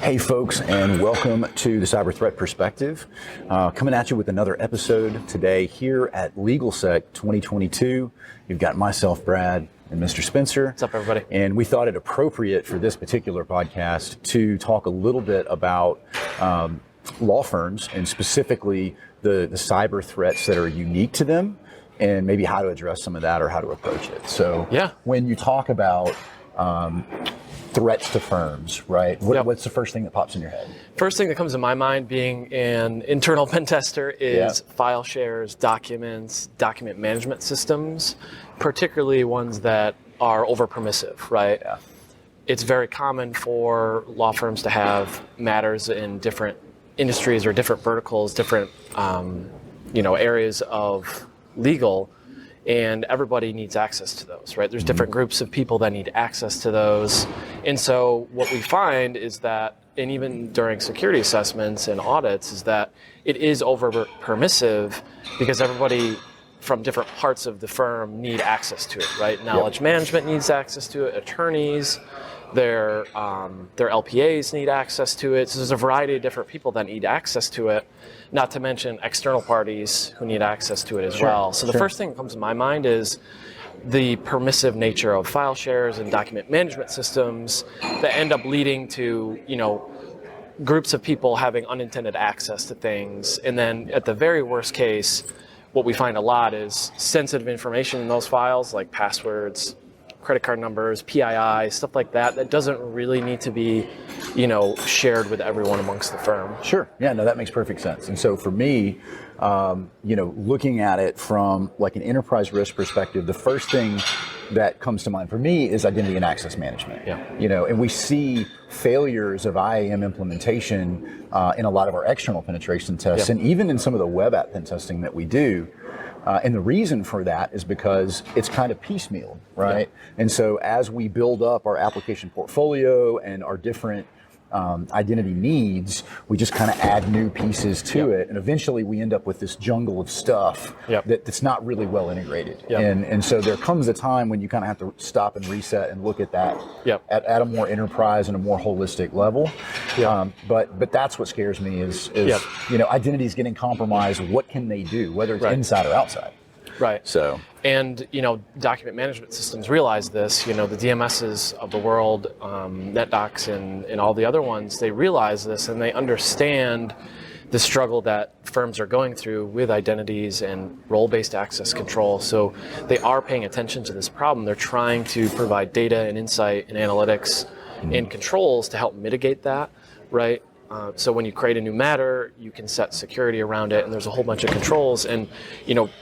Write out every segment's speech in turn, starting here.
Hey folks, and welcome to the Cyber Threat Perspective. Coming at you with another episode today here at LegalSec22. You've got myself, Brad, and Mr. Spencer. What's up, everybody? And we thought it appropriate for this particular podcast to talk a little bit about law firms and specifically the cyber threats that are unique to them and maybe how to address some of that or how to approach it. So when you talk about threats to firms, right? What's the first thing that pops in your head? First thing that comes to my mind, being an internal pen tester, is file shares, documents, document management systems, particularly ones that are over permissive, right? Yeah. It's very common for law firms to have matters in different industries or different verticals, different areas of legal, and everybody needs access to those, right? There's different groups of people that need access to those. And so what we find is that, and even during security assessments and audits, is that it is over permissive because everybody from different parts of the firm need access to it, right? Knowledge management needs access to it, attorneys, their LPAs need access to it. So there's a variety of different people that need access to it, not to mention external parties who need access to it as well. So the first thing that comes to my mind is the permissive nature of file shares and document management systems that end up leading to, groups of people having unintended access to things. And then at the very worst case, what we find a lot is sensitive information in those files, like passwords, credit card numbers, PII, stuff like that, that doesn't really need to be, shared with everyone amongst the firm. Sure. Yeah, no, that makes perfect sense. And so for me, looking at it from like an enterprise risk perspective, the first thing that comes to mind for me is identity and access management. Yeah. And we see failures of IAM implementation in a lot of our external penetration tests, and even in some of the web app pen testing that we do. And the reason for that is because it's kind of piecemeal, right? Yeah. And so as we build up our application portfolio and our different identity needs, we just kind of add new pieces to it. And eventually we end up with this jungle of stuff that's not really well integrated. And so there comes a time when you kind of have to stop and reset and look at that at a more enterprise and a more holistic level. But that's what scares me is identities getting compromised. What can they do, whether it's inside or outside? Right. So, and document management systems realize this. The DMSs of the world, NetDocs, and all the other ones, they realize this and they understand the struggle that firms are going through with identities and role-based access control. So they are paying attention to this problem. They're trying to provide data and insight and analytics and controls to help mitigate that, right? So when you create a new matter, you can set security around it, and there's a whole bunch of controls. And,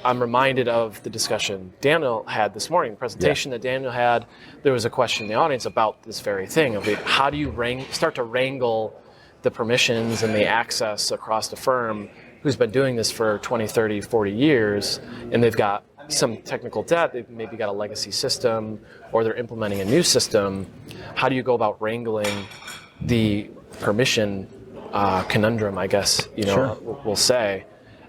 I'm reminded of the discussion Daniel had this morning, the presentation that Daniel had. There was a question in the audience about this very thing of how do you start to wrangle the permissions and the access across the firm who's been doing this for 20, 30, 40 years, and they've got some technical debt, they've maybe got a legacy system, or they're implementing a new system. How do you go about wrangling the permission conundrum, I guess, we'll say.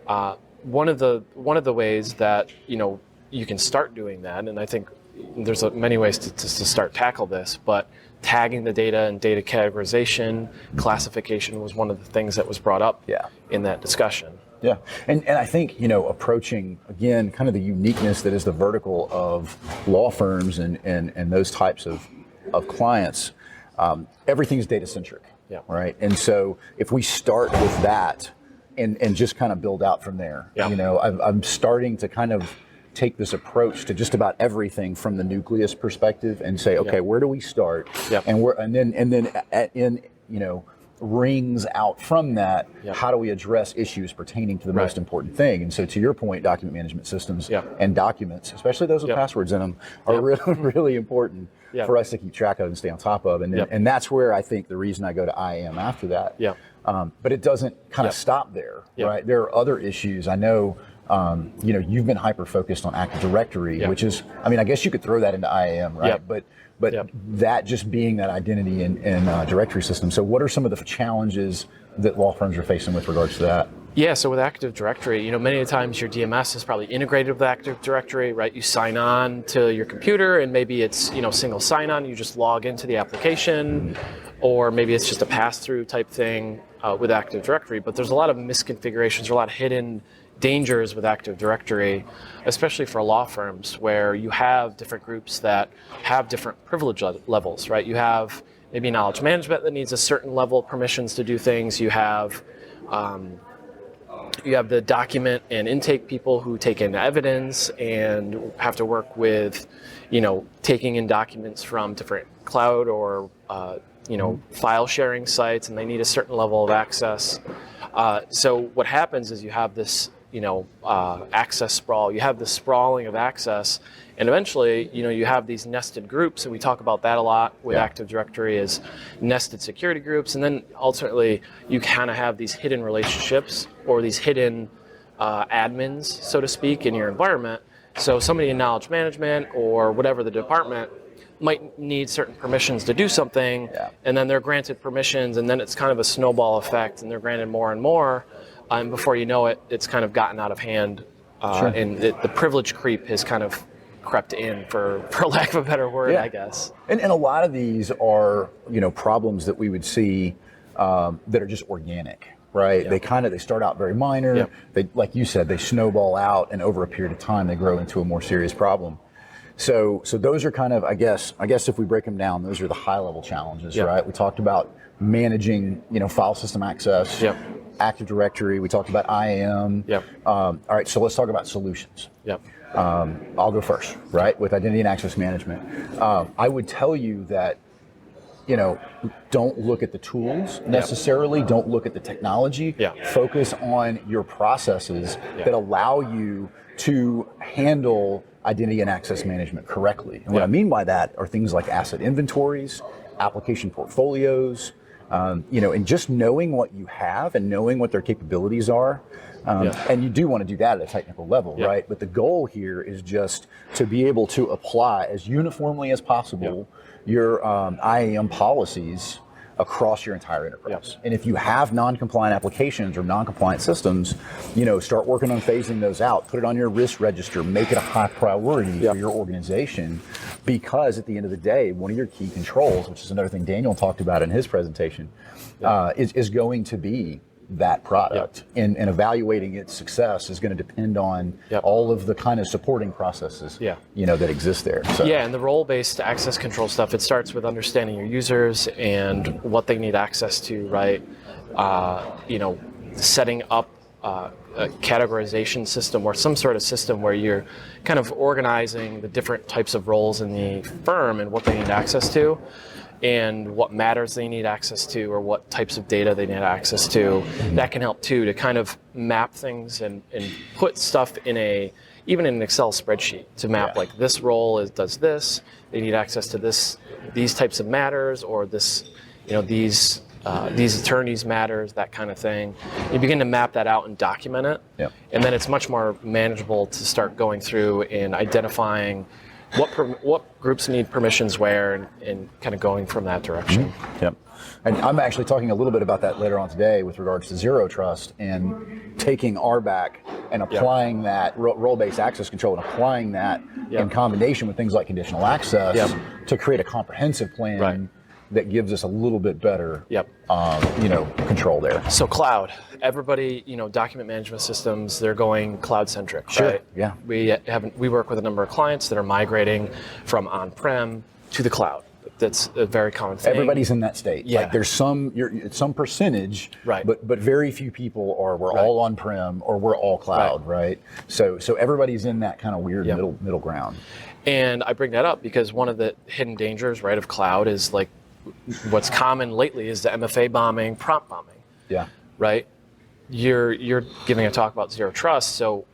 One of the ways that, you can start doing that, and I think there's many ways to start tackle this, but tagging the data and data categorization, classification was one of the things that was brought up in that discussion. Yeah, and I think, approaching, again, kind of the uniqueness that is the vertical of law firms and those types of clients, everything's data-centric. Right. And so if we start with that and just kind of build out from there, I'm starting to kind of take this approach to just about everything from the nucleus perspective and say, okay, where do we start? And then rings out from that, how do we address issues pertaining to the most important thing? And so to your point, document management systems and documents, especially those with passwords in them, are really, really important for us to keep track of and stay on top of. And and that's where I think the reason I go to IAM after that. But it doesn't kind of stop there, right? There are other issues. I know, you've been hyper-focused on Active Directory, which is, I guess you could throw that into IAM, right? But that just being that identity and directory system. So what are some of the challenges that law firms are facing with regards to that? Yeah, so with Active Directory, many times your DMS is probably integrated with Active Directory, right? You sign on to your computer and maybe it's, single sign-on, you just log into the application, or maybe it's just a pass-through type thing with Active Directory. But there's a lot of misconfigurations, or a lot of hidden dangers with Active Directory, especially for law firms, where you have different groups that have different privilege levels, right? You have maybe knowledge management that needs a certain level of permissions to do things. You have the document and intake people who take in evidence and have to work with, taking in documents from different cloud or file sharing sites, and they need a certain level of access. So what happens is you have this access sprawl. You have this sprawling of access, and eventually, you have these nested groups, and we talk about that a lot with Active Directory as nested security groups, and then ultimately you kind of have these hidden relationships or these hidden admins, so to speak, in your environment. So somebody in knowledge management or whatever the department might need certain permissions to do something, and then they're granted permissions, and then it's kind of a snowball effect, and they're granted more and more. And before you know it, it's kind of gotten out of hand, and the privilege creep has kind of crept in, for lack of a better word, I guess. And a lot of these are, problems that we would see that are just organic, right? They start out very minor. They, like you said, they snowball out, and over a period of time, they grow into a more serious problem. So those are kind of, I guess if we break them down, those are the high level challenges, right? We talked about managing, file system access. Active Directory, we talked about IAM. All right, so let's talk about solutions. I'll go first, right, with identity and access management. I would tell you that, don't look at the tools necessarily, don't look at the technology, focus on your processes that allow you to handle identity and access management correctly. And what I mean by that are things like asset inventories, application portfolios, and just knowing what you have and knowing what their capabilities are. And you do want to do that at a technical level, right? But the goal here is just to be able to apply as uniformly as possible your IAM policies across your entire enterprise. And if you have non-compliant applications or non-compliant systems, start working on phasing those out, put it on your risk register, make it a high priority for your organization, because at the end of the day, one of your key controls, which is another thing Daniel talked about in his presentation, is going to be that product. And evaluating its success is going to depend on all of the kind of supporting processes that exist there. So. And the role-based access control stuff, it starts with understanding your users and what they need access to, right? Setting up a categorization system or some sort of system where you're kind of organizing the different types of roles in the firm and what they need access to, and what matters they need access to, or what types of data they need access to. That can help too, to kind of map things and put stuff even in an Excel spreadsheet, to map like this role does this, they need access to these types of matters, or this, these attorneys matters, that kind of thing. You begin to map that out and document it, and then it's much more manageable to start going through and identifying what groups need permissions where, and kind of going from that direction. And I'm actually talking a little bit about that later on today with regards to zero trust and taking RBAC and applying that role-based access control and applying that in combination with things like conditional access to create a comprehensive plan that gives us a little bit better control there. So cloud, everybody, document management systems, they're going cloud centric, right? We work with a number of clients that are migrating from on-prem to the cloud. That's a very common thing. Everybody's in that state. Like there's some percentage, but very few people we're all on-prem or we're all cloud, right? So everybody's in that kind of weird middle ground. And I bring that up because one of the hidden dangers, right, of cloud is like, what's common lately is the MFA bombing, prompt bombing. Right? You're giving a talk about zero trust, so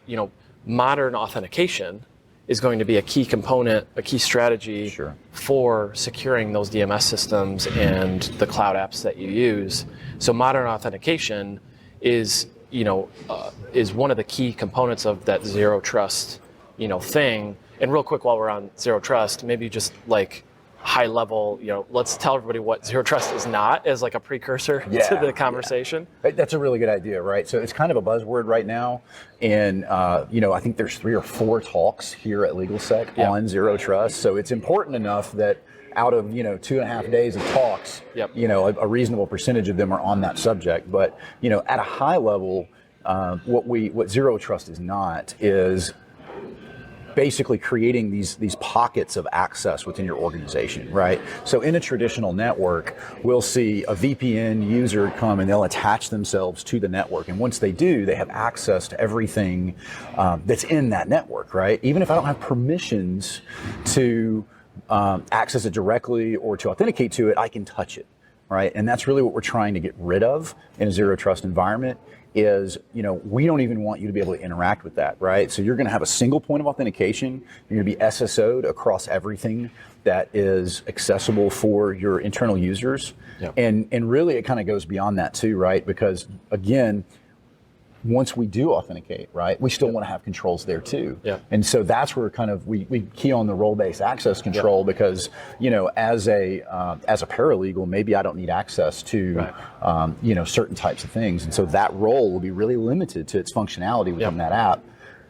modern authentication is going to be a key component, a key strategy for securing those DMS systems and the cloud apps that you use. So modern authentication is one of the key components of that zero trust thing. And real quick, while we're on zero trust, maybe just like high level, let's tell everybody what zero trust is not, as like a precursor to the conversation. That's a really good idea, right? So it's kind of a buzzword right now, and I think there's 3 or 4 talks here at LegalSec on zero trust. So it's important enough that out of 2.5 days of talks, Yep. a reasonable percentage of them are on that subject. But at a high level, what zero trust is not is basically creating these pockets of access within your organization, right? So in a traditional network, we'll see a VPN user come and they'll attach themselves to the network. And once they do, they have access to everything that's in that network, right? Even if I don't have permissions to access it directly or to authenticate to it, I can touch it, right? And that's really what we're trying to get rid of in a zero trust environment. Is, we don't even want you to be able to interact with that, right? So you're going to have a single point of authentication. You're going to be SSO'd across everything that is accessible for your internal users. Yep. And really it kind of goes beyond that too, right? Because again, once we do authenticate, right, we still want to have controls there too. Yeah. And so that's where kind of we key on the role-based access control because, as a paralegal, maybe I don't need access to, certain types of things. And so that role will be really limited to its functionality within that app,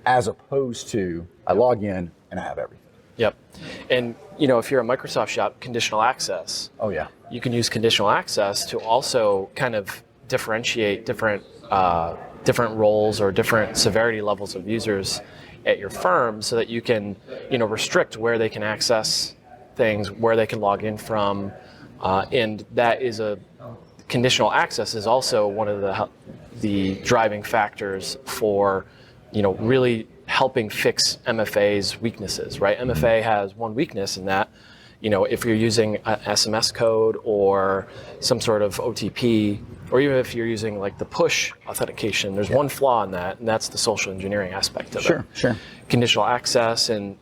as opposed to I log in and I have everything. Yep. And, if you're a Microsoft shop, conditional access. Oh, yeah. You can use conditional access to also kind of differentiate different roles or different severity levels of users at your firm so that you can, restrict where they can access things, where they can log in from. And that is conditional access is also one of the driving factors for, really helping fix MFA's weaknesses, right? MFA has one weakness in that, if you're using an SMS code or some sort of OTP, or even if you're using like the push authentication, there's one flaw in that, and that's the social engineering aspect of it. Sure. Conditional access and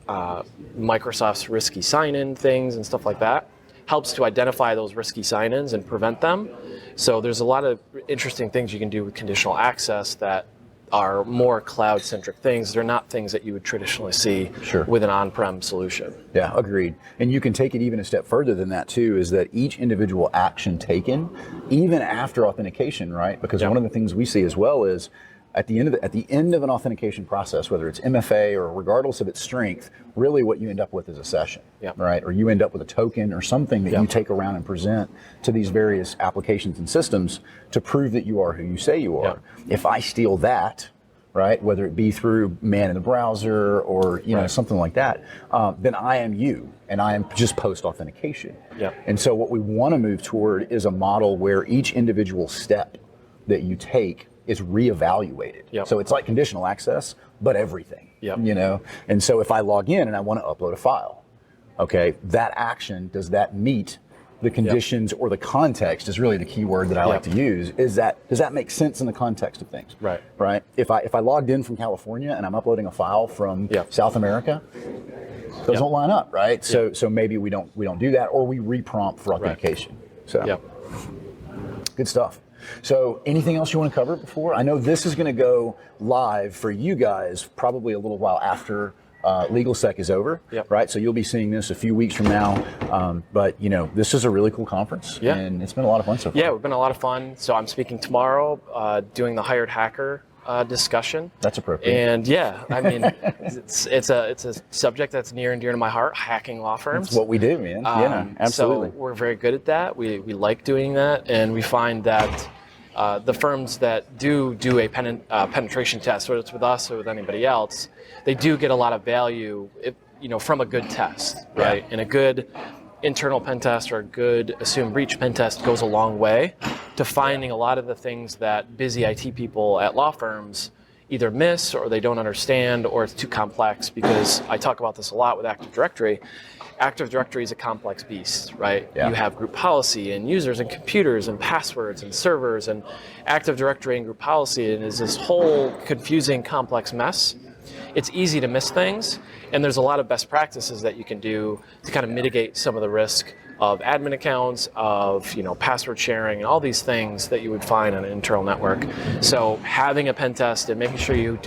Microsoft's risky sign-in things and stuff like that helps to identify those risky sign-ins and prevent them. So there's a lot of interesting things you can do with conditional access that are more cloud-centric things. They're not things that you would traditionally see with an on-prem solution. Yeah, agreed. And you can take it even a step further than that too, is that each individual action taken, even after authentication, right? Because one of the things we see as well is at the end of an authentication process, whether it's MFA or regardless of its strength, really what you end up with is a session, right? Or you end up with a token or something that you take around and present to these various applications and systems to prove that you are who you say you are. If I steal that, right, whether it be through man in the browser or something like that, then I am you, and I am just post authentication. And so what we want to move toward is a model where each individual step that you take is reevaluated. So it's like conditional access, but everything. And so if I log in and I want to upload a file, okay, that action, does that meet the conditions or the context is really the key word that I like to use, is that, does that make sense in the context of things? Right? If I logged in from California and I'm uploading a file from South America, those don't line up, right? So maybe we don't do that, or we reprompt for authentication. So good stuff. So anything else you want to cover before? I know this is going to go live for you guys probably a little while after LegalSec is over, right? So you'll be seeing this a few weeks from now. But this is a really cool conference, and it's been a lot of fun so far. Yeah, it's been a lot of fun. So I'm speaking tomorrow, doing the hired hacker discussion. That's appropriate. And I mean, it's a subject that's near and dear to my heart, hacking law firms. That's what we do, man. Yeah, absolutely. So we're very good at that. We like doing that, and we find that the firms that do a penetration test, whether it's with us or with anybody else, they do get a lot of value, from a good test, right? And a good internal pen test or a good assumed breach pen test goes a long way to finding a lot of the things that busy IT people at law firms either miss or they don't understand, or it's too complex, because I talk about this a lot with Active Directory. Active Directory is a complex beast, right? You have group policy and users and computers and passwords and servers and Active Directory and group policy, and is this whole confusing, complex mess. It's easy to miss things, and there's a lot of best practices that you can do to kind of mitigate some of the risk of admin accounts, of password sharing, and all these things that you would find on an internal network. So having a pen test and making sure you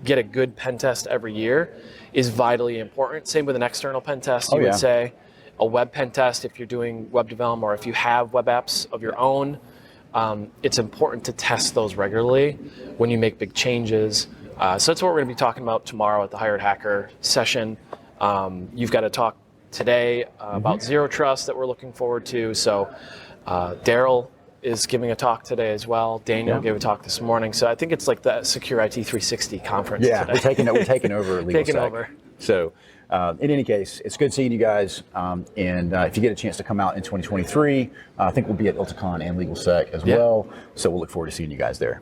get a good pen test every year is vitally important. Same with an external pen test. You would say a web pen test if you're doing web development, or if you have web apps of your own. It's important to test those regularly when you make big changes. So that's what we're going to be talking about tomorrow at the Hired Hacker session. You've got to talk today about zero trust that we're looking forward to. So Daryl is giving a talk today as well. Daniel gave a talk this morning. So I think it's like the Secure IT 360 conference Yeah, today. we're taking over LegalSec. Taking over. So in any case, it's good seeing you guys. And if you get a chance to come out in 2023, I think we'll be at IltaCon and LegalSec as well. So we'll look forward to seeing you guys there.